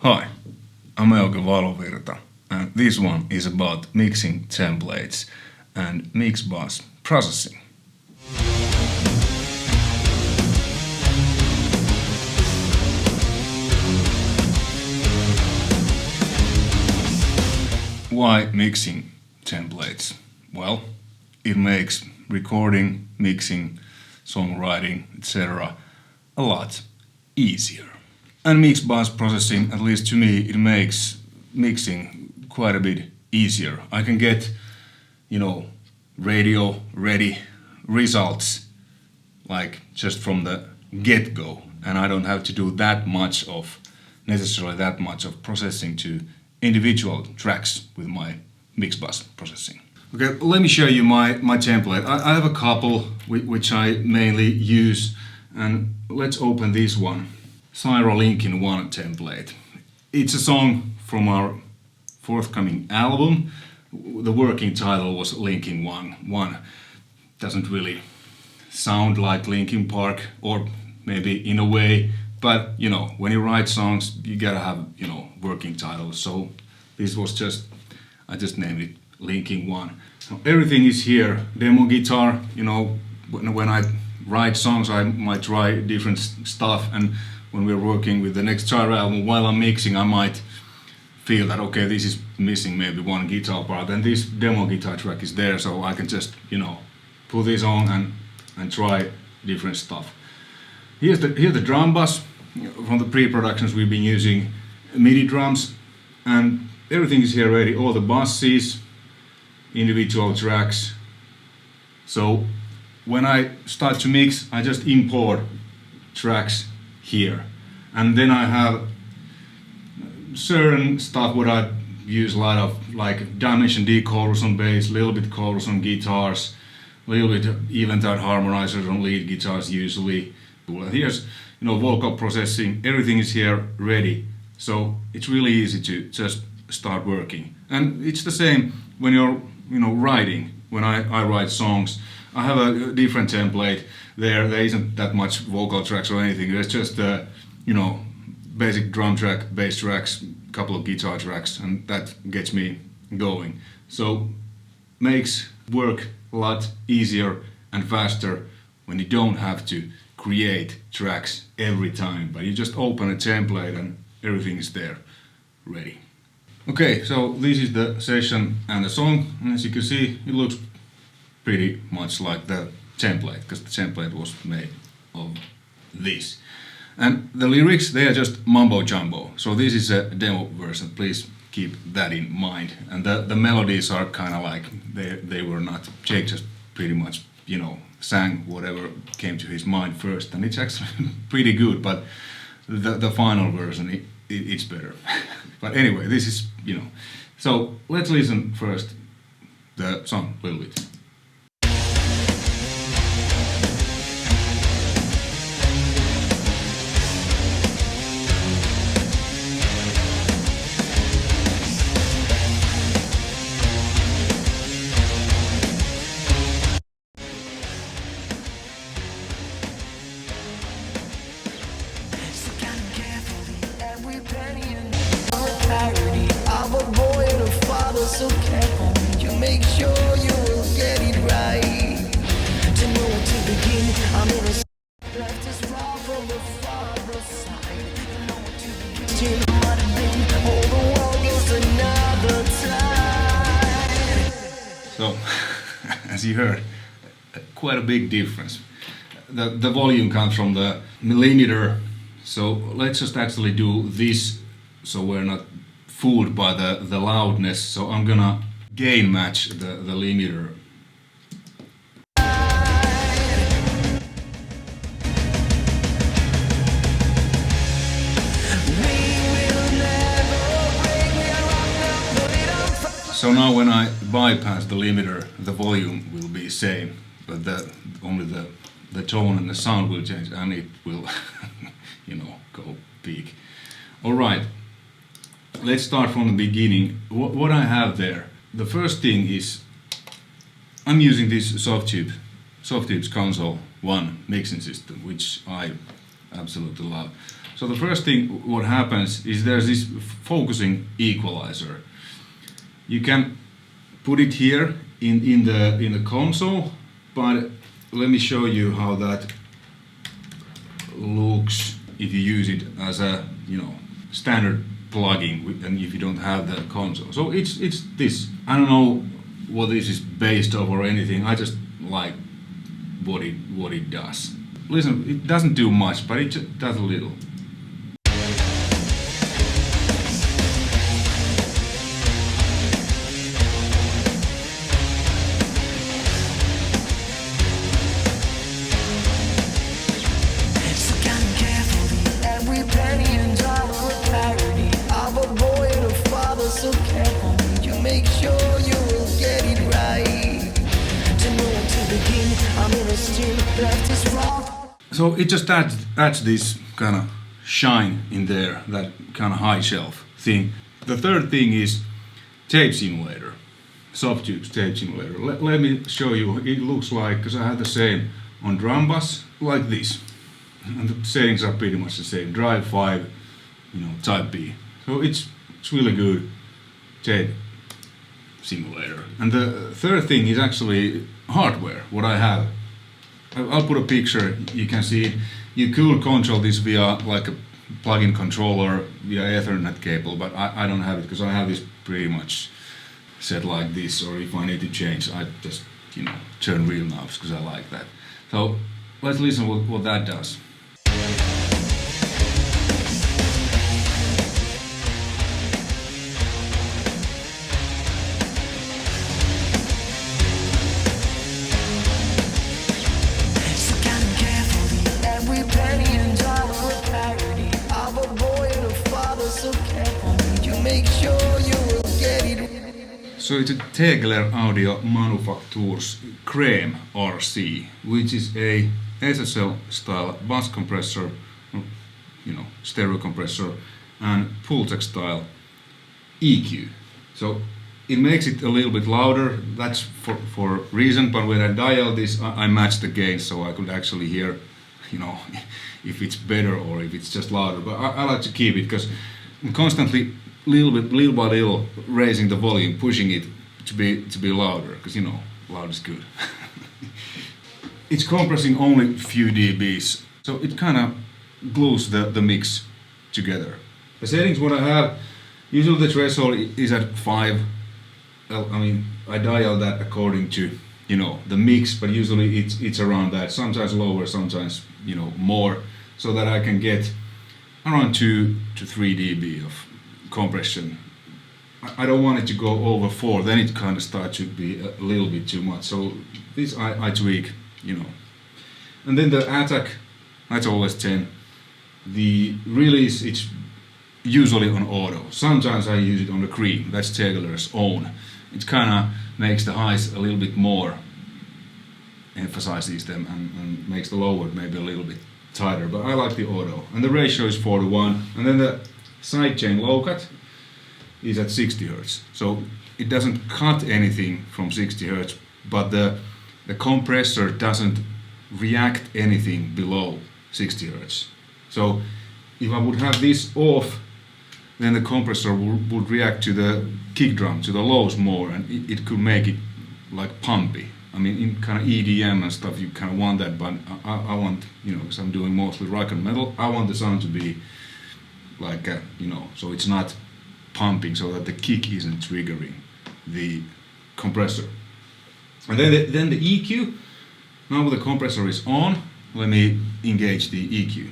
Hi, I'm Euge Valovirta, and this one is about mixing templates and Mixbus processing. Why mixing templates? Well, it makes recording, mixing, songwriting, etc. a lot easier. And Mixbus processing, at least to me, it makes mixing quite a bit easier. I can get, radio ready results like just from the get-go, and I don't have to do necessarily that much of processing to individual tracks with my Mixbus processing. Okay, let me show you my template. I have a couple which I mainly use, and let's open this one. CYHRA Link in One template. It's a song from our forthcoming album. The working title was Linkin One. Doesn't really sound like Linkin Park, or maybe in a way, but when you write songs, you gotta have working titles. So this was I just named it Linkin One. So everything is here. Demo guitar. When I write songs, I might try different stuff, and when we're working with the next CYHRA album, while I'm mixing, I might feel that, okay, this is missing maybe one guitar part, and this demo guitar track is there, so I can just, put this on and try different stuff. Here's the drum bus. From the pre-productions we've been using MIDI drums, and everything is here ready, all the buses, individual tracks. So when I start to mix, I just import tracks here, and then I have certain stuff what I use a lot of, like dimension decoders on bass, little bit chorus on guitars, little bit event-out harmonizers on lead guitars usually. Here's vocal processing, everything is here ready, so it's really easy to just start working. And it's the same when you're writing. When I write songs, I have a different template. There isn't that much vocal tracks or anything. There's just basic drum track, bass tracks, couple of guitar tracks, and that gets me going. So makes work a lot easier and faster when you don't have to create tracks every time, but you just open a template and everything is there ready. Okay, so this is the session and the song, and as you can see, it looks pretty much like the template, because the template was made of this. And the lyrics, they are just mumbo jumbo, so this is a demo version, please keep that in mind. And the melodies are kind of like, they were not, Jake just pretty much, sang whatever came to his mind first, and it's actually pretty good, but the final version, it's better. But anyway, this is, so let's listen first the song a little bit. So careful, you make sure you will get it right. To know where to begin, I'm in a left is wrong from the father side. To know where to begin, still might have been all the world is another time. So, as you heard, quite a big difference. The volume comes from the millimeter, so let's just actually do this so we're not fooled by the loudness. So I'm gonna gain match the limiter. So now when I bypass the limiter, the volume will be same, but only the tone and the sound will change, and it will go peak. Alright. Let's start from the beginning. What I have there. The first thing is I'm using this Softtube's Console 1 mixing system, which I absolutely loud. So the first thing what happens is there's this focusing equalizer. You can put it here in the console, but let me show you how that looks if you use it as a standard plugin and if you don't have the console. So it's this. I don't know what this is based off or anything. I just like what it does. Listen, it doesn't do much, but it just does a little. So it just adds this kind of shine in there, that kind of high shelf thing. The third thing is tape simulator, soft tubes tape simulator. Let me show you. It looks like, because I have the same on drum bass, like this. And the settings are pretty much the same. Drive 5, type B. So it's really good tape simulator. And the third thing is actually hardware, what I have. I'll put a picture, you can see it. You could control this via like a plug-in controller via Ethernet cable, but I don't have it because I have this pretty much set like this, or if I need to change, I just turn real knobs because I like that. So let's listen what that does. So it's a Tegler Audio Manufacture's Creme RC, which is a SSL style bass compressor, stereo compressor, and Pultec style EQ. So it makes it a little bit louder, that's for a reason, but when I dial this, I match the gain so I could actually hear, if it's better or if it's just louder. But I like to keep it because I'm constantly little by little raising the volume, pushing it to be louder, because loud is good. It's compressing only a few dBs, so it kind of glues the mix together. The settings what I have, usually the threshold is at 5. I dial that according to the mix, but usually it's around that, sometimes lower, sometimes more, so that I can get around 2 to 3 dB of compression. I don't want it to go over 4, then it kind of starts to be a little bit too much. So this I tweak, And then the attack, that's always 10. The release, it's usually on auto. Sometimes I use it on the cream, that's Tegler's own. It kind of makes the highs a little bit more, emphasizes them, and makes the lower maybe a little bit tighter, but I like the auto. And the ratio is 4:1, and then the sidechain low cut is at 60 Hz. So it doesn't cut anything from 60 Hz, but the compressor doesn't react anything below 60 Hz. So if I would have this off, then the compressor would react to the kick drum, to the lows more, and it could make it like pumpy. In kind of EDM and stuff, you kind of want that, but I want, because I'm doing mostly rock and metal, I want the sound to be like, so it's not pumping, so that the kick isn't triggering the compressor. And then the EQ, now the compressor is on, let me engage the EQ.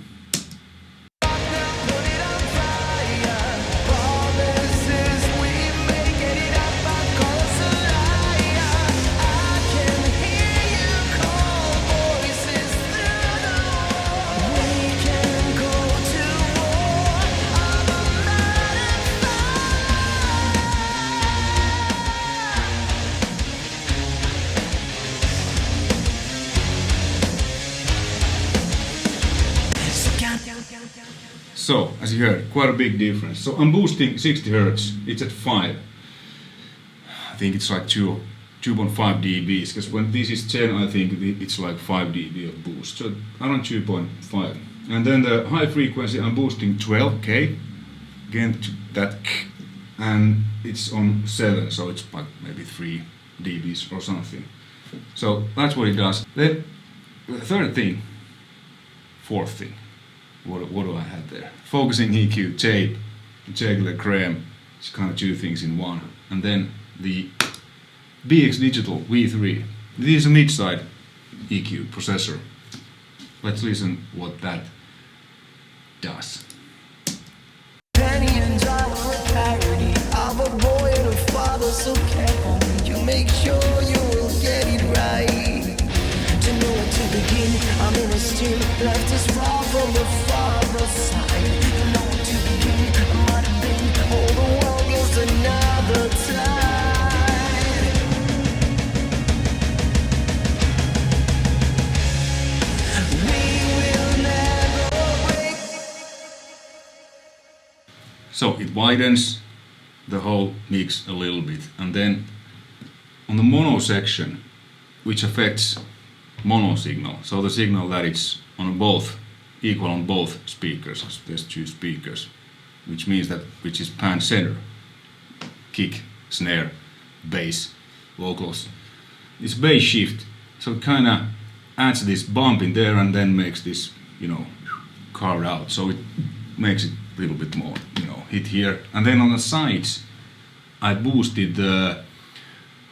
So, as you heard, quite a big difference. So I'm boosting 60 Hz, it's at 5. I think it's like 2.5 dBs, because when this is 10, I think it's like 5 dB of boost. So around 2.5. And then the high frequency I'm boosting 12K, again to that K, and it's on 7, so it's like maybe 3 dBs or something. So that's what it does. Then the third thing, fourth thing, what do I have there? Focusing EQ, tape, Euge creme, it's kind of two things in one. And then the BX Digital V3. This is a mid-side EQ processor. Let's listen what that does. Penny and dollar parody of a boy and a father so careful. You make sure you will get it right. To know where to begin, I'm in a still left as far from the father side. To know where to begin, I might have been all the world lost another time. We will never break. So it widens the whole mix a little bit, and then on the mono section, which affects mono signal, so the signal that it's on both, equal on both speakers, there's two speakers, which means that, which is pan center, kick, snare, bass, vocals. It's bass shift, so it kind of adds this bump in there and then makes this, carved out, so it makes it a little bit more, hit here. And then on the sides, I boosted the,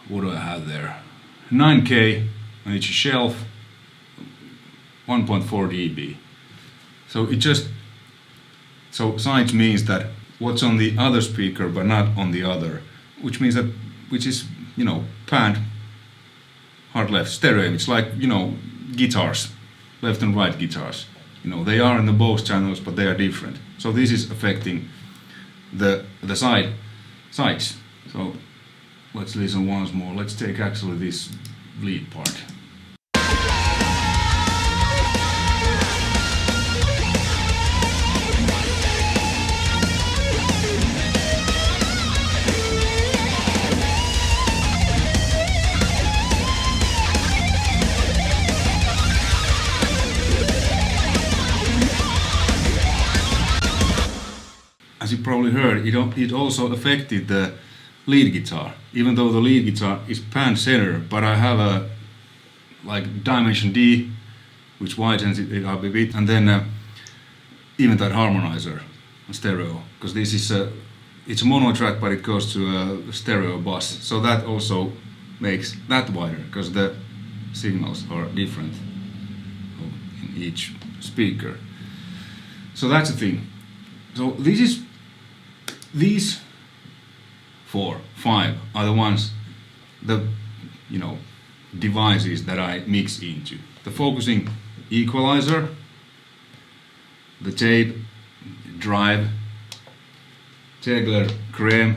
what do I have there? 9K, and it's a shelf, 1.4 dB. So it just, so sides means that what's on the other speaker but not on the other, which means that, which is, panned hard left stereo. It's like, guitars, left and right guitars. They are in the both channels, but they are different. So this is affecting the sides. So let's listen once more. Let's take actually this lead part. As you probably heard, it also affected the lead guitar, even though the lead guitar is pan center, but I have a like dimension D, which widens it up a bit, and then even that harmonizer stereo, because this is it's a mono track, but it goes to a stereo bus, so that also makes that wider, because the signals are different in each speaker. So that's the thing. So these 4, 5 are the ones, the devices that I mix into. The focusing equalizer, the tape, drive, Euge creme,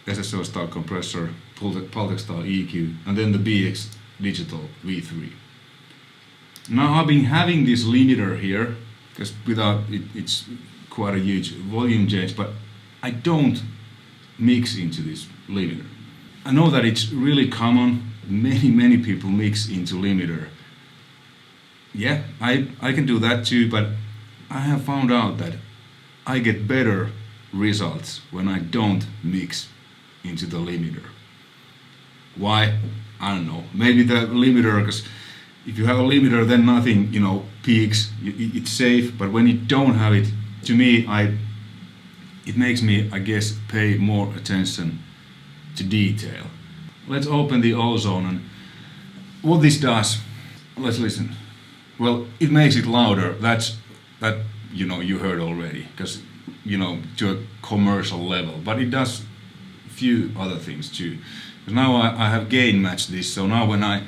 SSL style compressor, Pultec style EQ, and then the BX Digital V3. Now I've been having this limiter here, because without it, it's quite a huge volume change, but I don't mix into this limiter. I know that it's really common, many people mix into limiter. Yeah, I can do that too, but I have found out that I get better results when I don't mix into the limiter. Why? I don't know. Maybe the limiter, because if you have a limiter, then nothing, peaks. It's safe. But when you don't have it, to me, it makes me, I guess, pay more attention to detail. Let's open the ozone, and what this does. Let's listen. Well, it makes it louder. That you heard already, because to a commercial level. But it does a few other things too. Now I have gain matched this, so now when I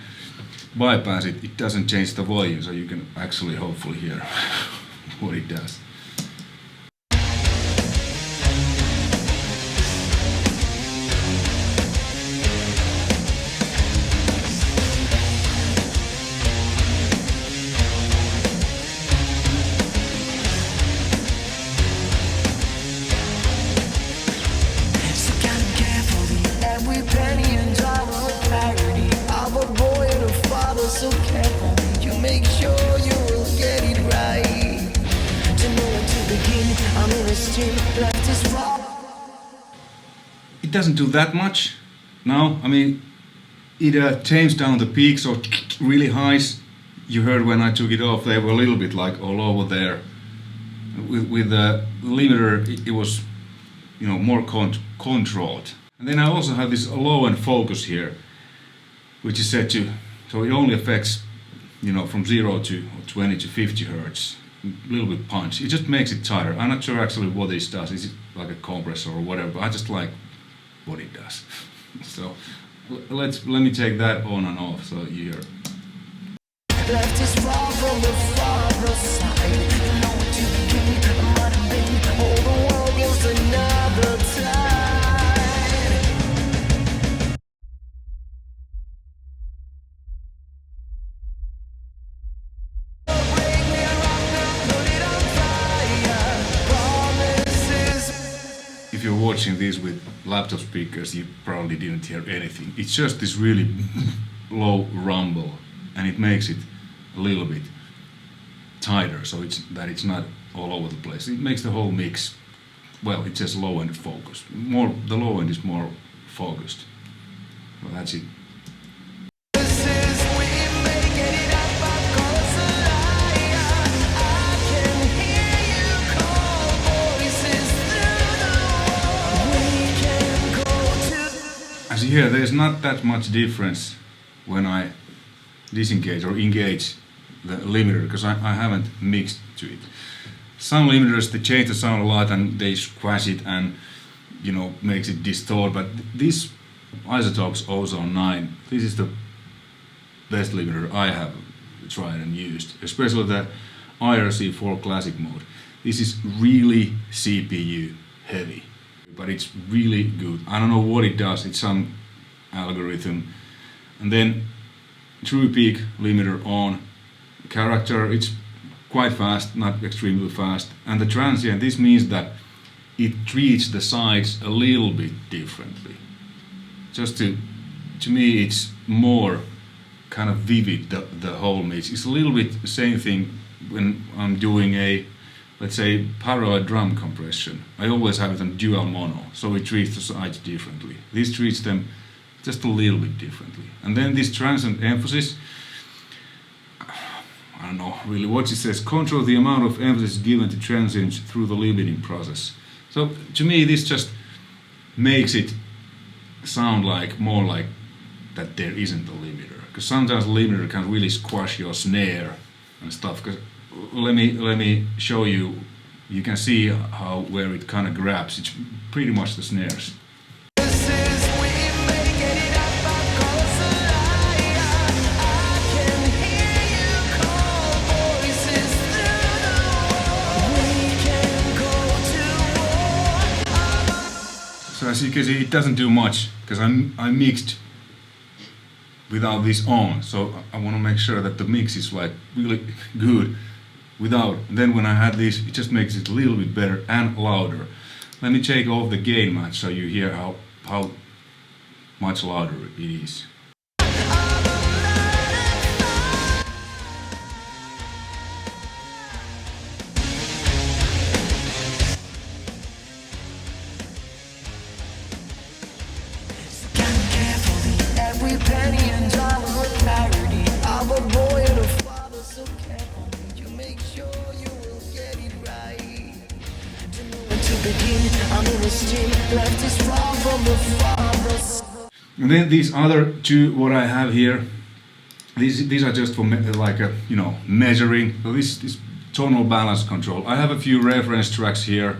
bypass it, it doesn't change the volume, so you can actually hopefully hear what it does. So kind of carefully, every penny and dollar a parody of a boy and a father so careful. You make sure you will get it right. a steam, left is raw. It doesn't do that much. No, I mean, it tames down the peaks or really highs. You heard when I took it off, they were a little bit like all over there. With the limiter, it was, you know, more controlled. And then I also have this low end focus here, which is set to, so it only affects, you know, from 0 to 20 to 50 hertz. A little bit punch. It just makes it tighter. I'm not sure actually what this does. Is it like a compressor or whatever? But I just like what it does. So let me take that on and off so you hear. Left is raw from the father side. Nowhere to begin, I might have been. All the world goes another time. Break me a rock, put it on fire. Promises. If you're watching this with laptop speakers, you probably didn't hear anything. It's just this really low rumble, and it makes it a little bit tighter, so it's not all over the place. It makes the whole mix, well, it's just low end focused. The low end is more focused. Well, that's it. As you hear, there's not that much difference when I disengage or engage the limiter, because I haven't mixed to it. Some limiters, they change the sound a lot and they squash it and, you know, makes it distort, but this Isotopes Ozone 9, this is the best limiter I have tried and used, especially the IRC4 Classic mode. This is really CPU heavy, but it's really good. I don't know what it does, it's some algorithm. And then True Peak limiter on. Character, it's quite fast, not extremely fast. And the transient, this means that it treats the sides a little bit differently. Just to me, it's more kind of vivid, the whole mix. It's a little bit the same thing when I'm doing a, let's say, parallel drum compression. I always have it on dual mono, so it treats the sides differently. This treats them just a little bit differently. And then this transient emphasis, I don't know really what it says, control the amount of emphasis given to transients through the limiting process. So to me this just makes it sound like more like that there isn't a limiter. Because sometimes the limiter can really squash your snare and stuff. Because let me show you, you can see how where it kind of grabs, it's pretty much the snares. So as you can see, it doesn't do much because I mixed without this on. So I want to make sure that the mix is like really good without. And then when I had this, it just makes it a little bit better and louder. Let me take off the gain match so you hear how much louder it is. Every penny and dollar with clarity. I'm a boy and a father, so careful. You make sure you will get it right. To know where to begin, I'm in a steam. Left is wrong from the father's. And then these other two, what I have here, these are just for like a, you know, measuring. So this is tonal balance control. I have a few reference tracks here,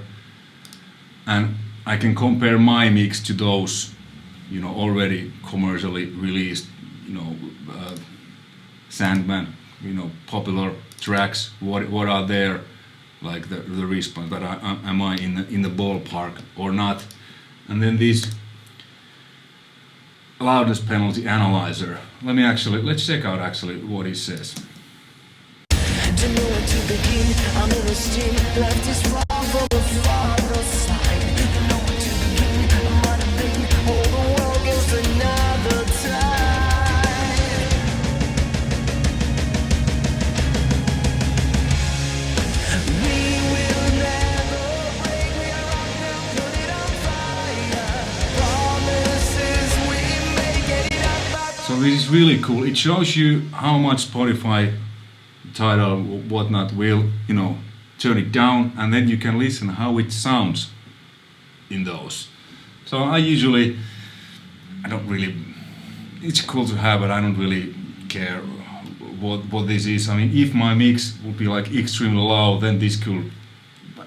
and I can compare my mix to those, you know, already commercially released, you know, Sandman, you know, popular tracks. What are there, like the response? But am I in the ballpark or not? And then this loudness penalty analyzer. Let's check out actually what it says. To know where to begin, I'm in a steam. Left is wrong from the father's side. Know where to begin, I might have been. All the world goes another time. We will never break mean, it's really cool. It shows you how much Spotify, Tidal, whatnot will, turn it down, and then you can listen how it sounds in those. So I don't really, it's cool to have, but I don't really care what this is. I mean, if my mix would be like extremely low, then this could,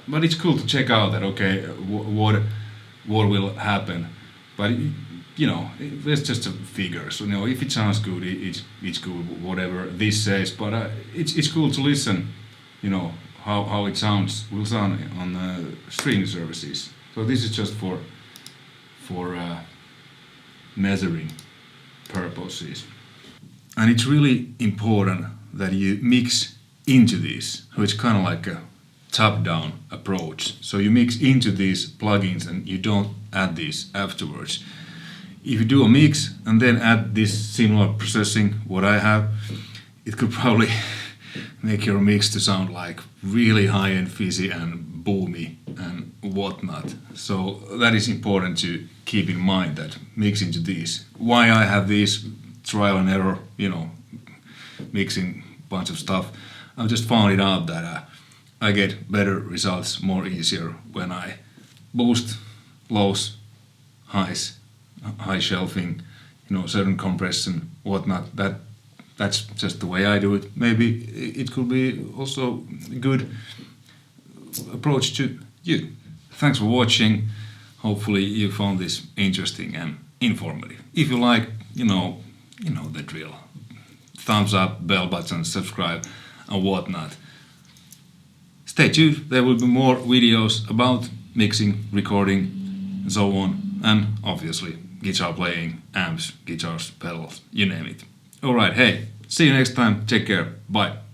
but it's cool to check out that, okay, what will happen. But there's just a figure. So if it sounds good, it's good, whatever this says. But it's cool to listen, how it will sound on streaming services. So this is just for measuring purposes. And it's really important that you mix into these. So it's kind of like a top-down approach. So you mix into these plugins and you don't add these afterwards. If you do a mix and then add this similar processing, what I have, it could probably make your mix to sound like really high-end fizzy and boomy and whatnot. So that is important to keep in mind, that mix into these. Why I have these trial and error, mixing bunch of stuff. I've just found it out that I get better results more easier when I boost lows, highs, high shelving, certain compression, whatnot. That's just the way I do it. Maybe it could be also a good approach to you. Thanks for watching. Hopefully you found this interesting and informative. If you like, you know the drill. Thumbs up, bell button, subscribe, and whatnot. Stay tuned. There will be more videos about mixing, recording, and so on. And obviously, guitar playing, amps, guitars, pedals, you name it. Alright, hey, see you next time. Take care. Bye.